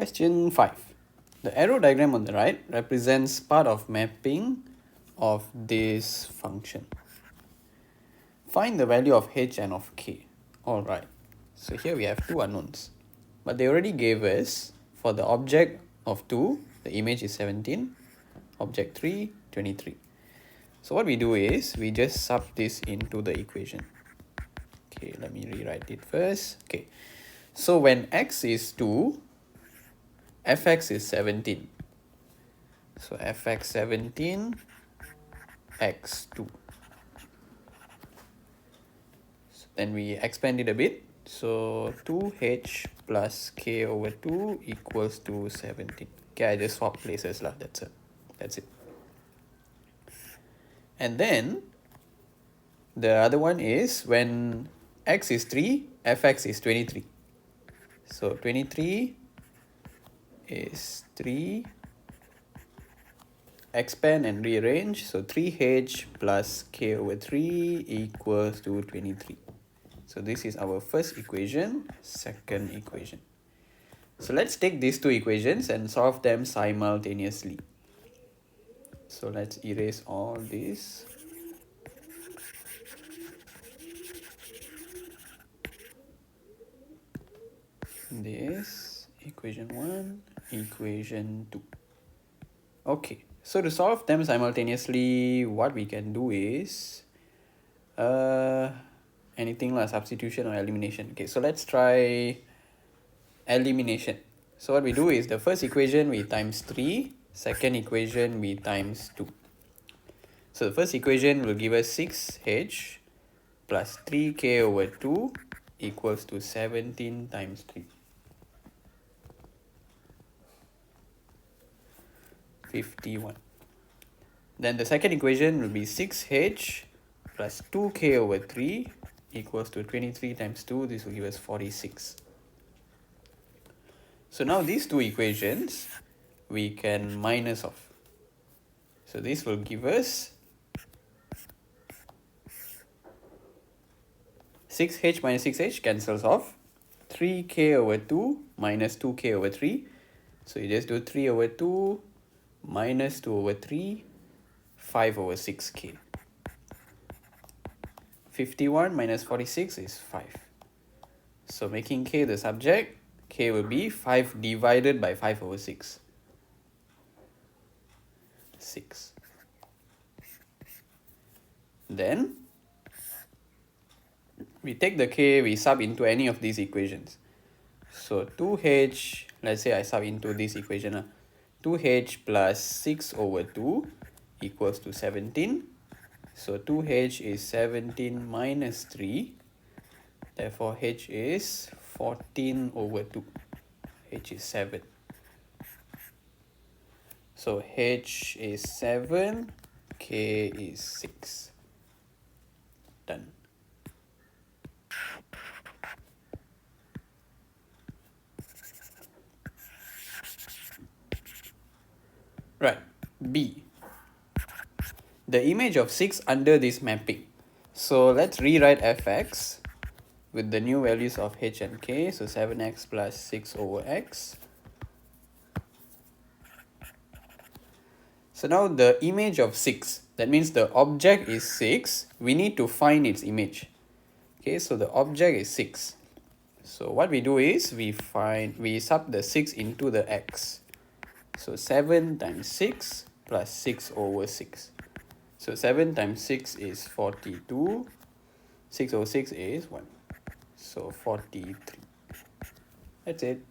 Question 5. The arrow diagram on the right represents part of mapping of this function. Find the value of h and of k. Alright, so here we have two unknowns. But they already gave us for the object of 2, the image is 17, object 3, 23. So what we do is we just sub this into the equation. Okay, let me rewrite it first. Okay, so when x is 2, fx is 17. So fx 17, x2. So then we expand it a bit. So 2h plus k over 2 equals to 17. Okay, I just swap places lah. That's it. And then the other one is when x is 3, fx is 23. So 23 is 3, expand and rearrange, so 3h plus k over 3 equals to 23. So this is our first equation, second equation. So let's take these two equations and solve them simultaneously. So let's erase all this. This, equation 1, equation 2. Okay, so to solve them simultaneously, what we can do is anything like substitution or elimination. Okay, so let's try elimination. So what we do is the first equation we times 3, second equation we times 2. So the first equation will give us 6h plus 3k over 2 equals to 17 times 3. 51. Then the second equation will be 6h plus 2k over 3 equals to 23 times 2. This will give us 46. So now these two equations we can minus off. So this will give us 6h minus 6h cancels off. 3k over 2 minus 2k over 3. So you just do 3 over 2 minus 2 over 3, 5 over 6k. 51 minus 46 is 5. So making k the subject, k will be 5 divided by 5 over 6. 6. Then we take the k, we sub into any of these equations. So 2h, let's say I sub into this equation. 2h plus 6 over 2 equals to 17. So 2h is 17 minus 3. Therefore, h is 14 over 2. h is 7. So h is 7, k is 6. Done. Right, B. The image of 6 under this mapping. So let's rewrite fx with the new values of h and k. So 7x plus 6 over x. So now the image of 6, that means the object is 6. We need to find its image. Okay, so the object is 6. So what we do is we sub the 6 into the x. So 7 times 6 plus 6 over 6. So 7 times 6 is 42. 6 over 6 is 1. So 43. That's it.